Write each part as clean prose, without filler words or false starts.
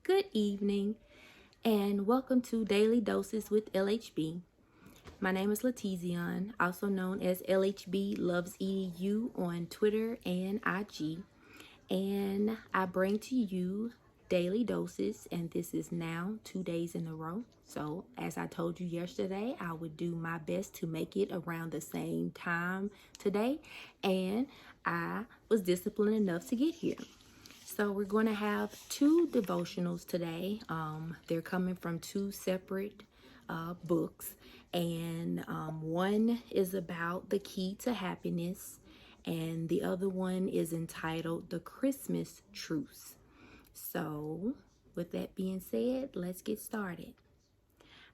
good evening, and welcome to Daily Doses with LHB. My name is Latizion, also known as LHB Loves EDU on Twitter and IG, and I bring to you daily doses, and this is now 2 days in a row. So, as I told you yesterday, I would do my best to make it around the same time today, and I was disciplined enough to get here. So we're going to have two devotionals today. They're coming from two separate books, and one is about the key to happiness, and the other one is entitled The Christmas Truce. So, with that being said, let's get started.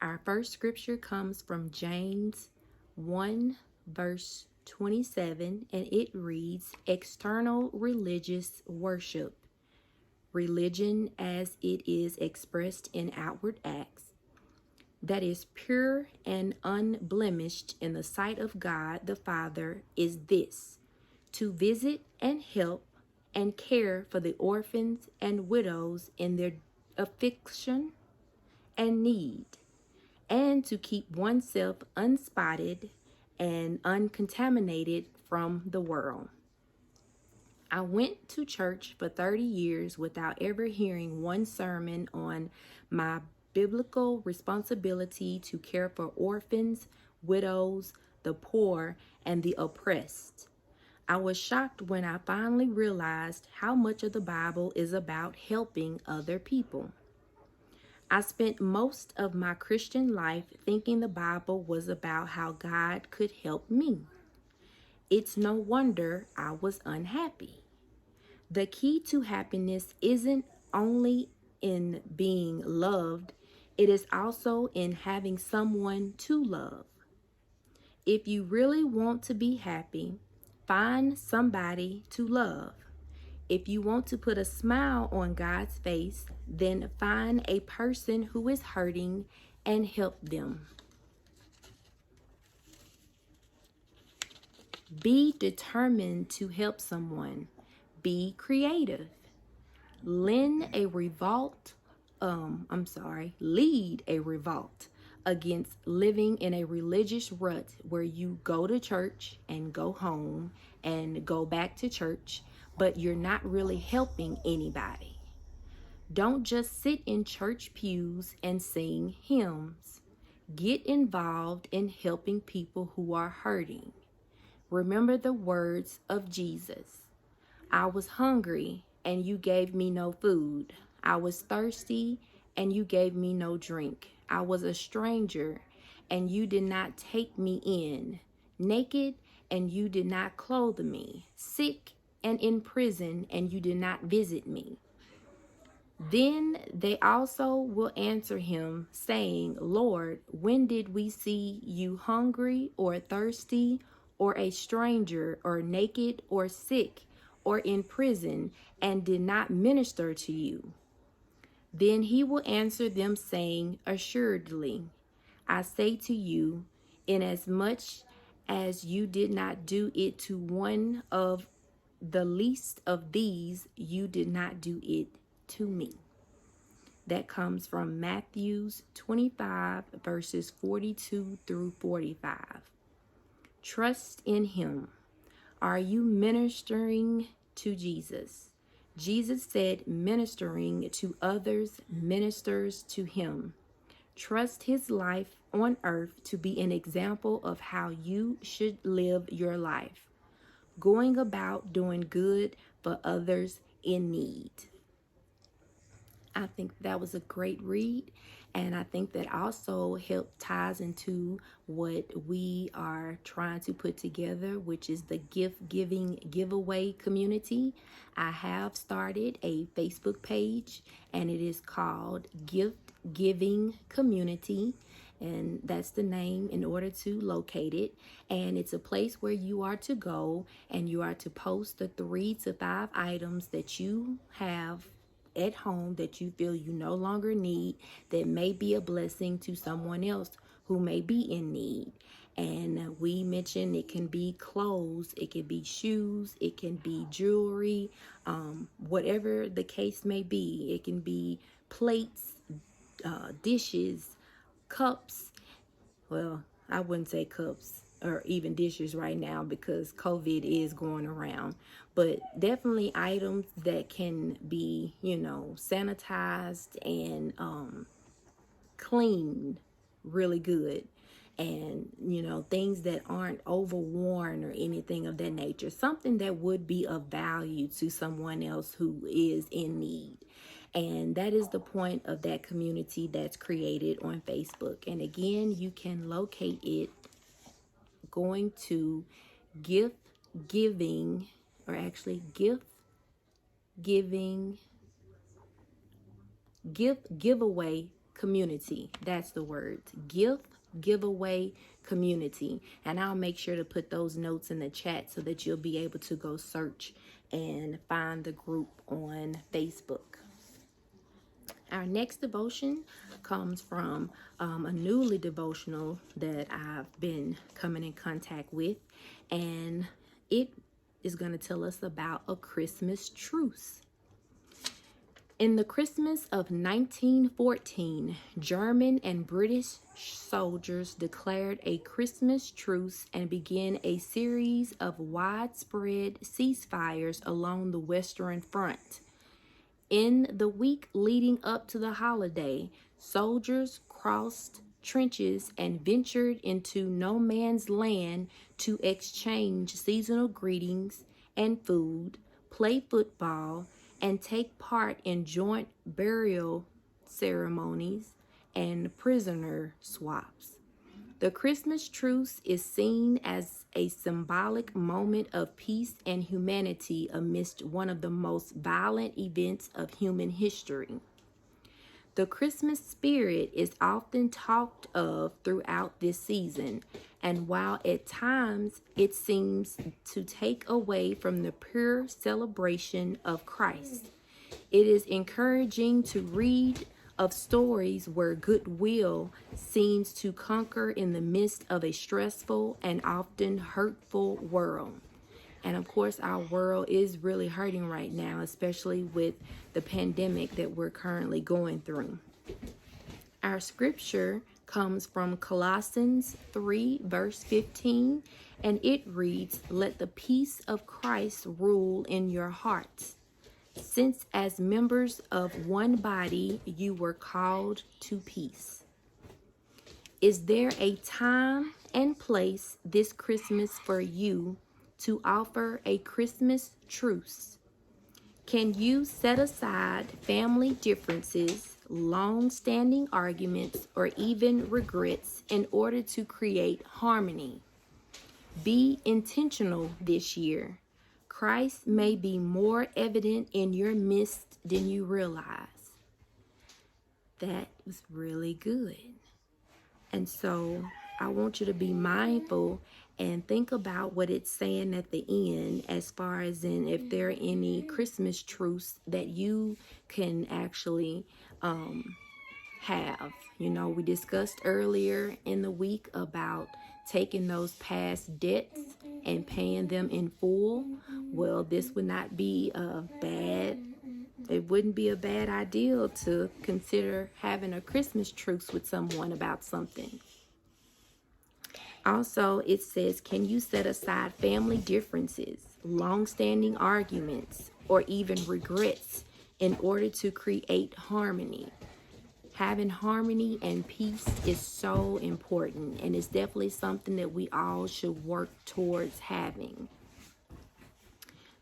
Our first scripture comes from James 1, verse 27, and it reads, External religious worship, religion as it is expressed in outward acts, that is pure and unblemished in the sight of God the Father, is this: to visit and help and care for the orphans and widows in their affliction and need, and to keep oneself unspotted and uncontaminated from the world. I went to church for 30 years without ever hearing one sermon on my biblical responsibility to care for orphans, widows, the poor, and the oppressed. I was shocked when I finally realized how much of the Bible is about helping other people. I spent most of my Christian life thinking the Bible was about how God could help me. It's no wonder I was unhappy. The key to happiness isn't only in being loved, it is also in having someone to love. If you really want to be happy, find somebody to love. If you want to put a smile on God's face, then find a person who is hurting and help them. Be determined to help someone. Be creative. Lead a revolt against living in a religious rut where you go to church and go home and go back to church, but you're not really helping anybody. Don't just sit in church pews and sing hymns. Get involved in helping people who are hurting. Remember the words of Jesus. I was hungry and you gave me no food. I was thirsty and you gave me no drink. I was a stranger and you did not take me in. Naked and you did not clothe me. Sick and in prison and you did not visit me. Then they also will answer him, saying, Lord, when did we see you hungry or thirsty or a stranger or naked or sick or in prison and did not minister to you? Then he will answer them, saying, Assuredly, I say to you, inasmuch as you did not do it to one of the least of these, you did not do it to me. That comes from Matthew 25, verses 42 through 45. Trust in him. Are you ministering to Jesus? Jesus said ministering to others ministers to him. Trust his life on earth to be an example of how you should live your life, going about doing good for others in need. I think that was a great read, and I think that also ties into what we are trying to put together, which is the gift giving giveaway community. I have started a Facebook page, and it is called Gift Giving Community, and that's the name in order to locate it. And it's a place where you are to go and you are to post the 3 to 5 items that you have at home that you feel you no longer need, that may be a blessing to someone else who may be in need. And we mentioned it can be clothes, it can be shoes, it can be jewelry, whatever the case may be. It can be plates, dishes, cups. Well, I wouldn't say cups or even dishes right now because COVID is going around, but definitely items that can be, sanitized and cleaned really good, and things that aren't overworn or anything of that nature, something that would be of value to someone else who is in need. And that is the point of that community that's created on Facebook. And again, you can locate it going to gift giving, or actually gift giveaway community. That's the word. Gift giveaway community. And I'll make sure to put those notes in the chat so that you'll be able to go search and find the group on Facebook. Our next devotion comes from a newly devotional that I've been coming in contact with, and it is going to tell us about a Christmas truce. In the Christmas of 1914, German and British soldiers declared a Christmas truce and began a series of widespread ceasefires along the Western Front. In the week leading up to the holiday, soldiers crossed trenches and ventured into no man's land to exchange seasonal greetings and food, play football, and take part in joint burial ceremonies and prisoner swaps. The Christmas truce is seen as a symbolic moment of peace and humanity amidst one of the most violent events of human history. The Christmas spirit is often talked of throughout this season, and while at times it seems to take away from the pure celebration of Christ, it is encouraging to read of stories where goodwill seems to conquer in the midst of a stressful and often hurtful world. And of course, our world is really hurting right now, especially with the pandemic that we're currently going through. Our scripture comes from Colossians 3, verse 15, and it reads, "Let the peace of Christ rule in your hearts, since as members of one body you were called to peace." Is there a time and place this Christmas for you to offer a Christmas truce? Can you set aside family differences, long-standing arguments, or even regrets in order to create harmony? Be intentional this year. Christ may be more evident in your midst than you realize. That was really good. And so I want you to be mindful and think about what it's saying at the end, as far as in if there are any Christmas truce that you can actually have. We discussed earlier in the week about taking those past debts and paying them in full. Well, this would not be it wouldn't be a bad idea to consider having a Christmas truce with someone about something. Also, it says, can you set aside family differences, long-standing arguments, or even regrets in order to create harmony? Having harmony and peace is so important, and it's definitely something that we all should work towards having.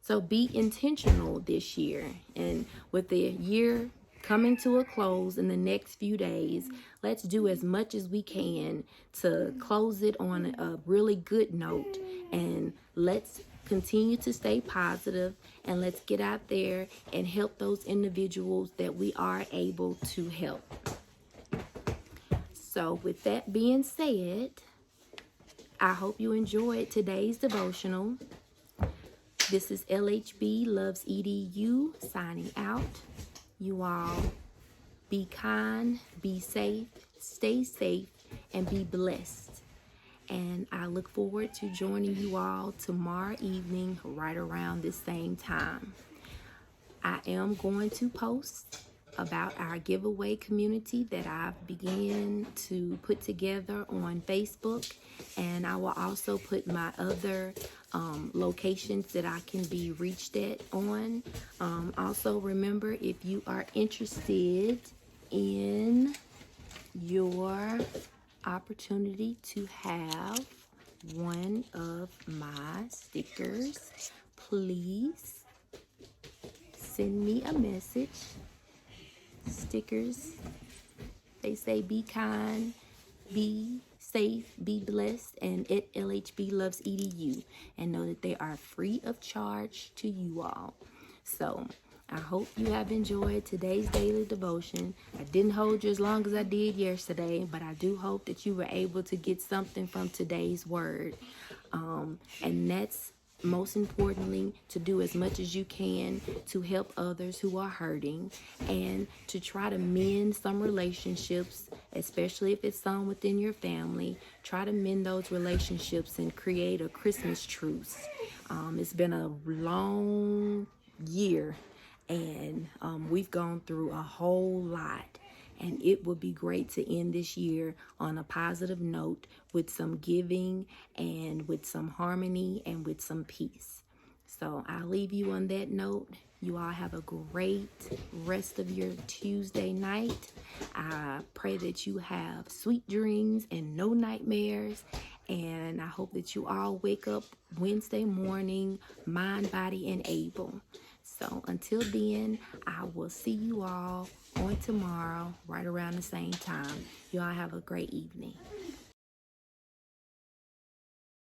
So be intentional this year, and with the year coming to a close in the next few days, let's do as much as we can to close it on a really good note, and let's continue to stay positive, and let's get out there and help those individuals that we are able to help. So with that being said, I hope you enjoyed today's devotional. This is LHB Loves EDU signing out. You all be kind, be safe, stay safe, and be blessed. And I look forward to joining you all tomorrow evening right around this same time. I am going to post about our giveaway community that I've began to put together on Facebook, and I will also put my other locations that I can be reached at on. Also remember, if you are interested in your opportunity to have one of my stickers, please send me a message. Stickers, they say be kind, be safe, be blessed, and at LHB Loves EDU, and know that they are free of charge to you all. So I hope you have enjoyed today's daily devotion. I didn't hold you as long as I did yesterday, but I do hope that you were able to get something from today's word. And that's most importantly, to do as much as you can to help others who are hurting, and to try to mend some relationships, especially if it's some within your family. Try to mend those relationships and create a Christmas truce. It's been a long year, and we've gone through a whole lot. And it would be great to end this year on a positive note with some giving and with some harmony and with some peace. So I'll leave you on that note. You all have a great rest of your Tuesday night. I pray that you have sweet dreams and no nightmares. And I hope that you all wake up Wednesday morning, mind, body, and able. So until then, I will see you all on tomorrow, right around the same time. You all have a great evening.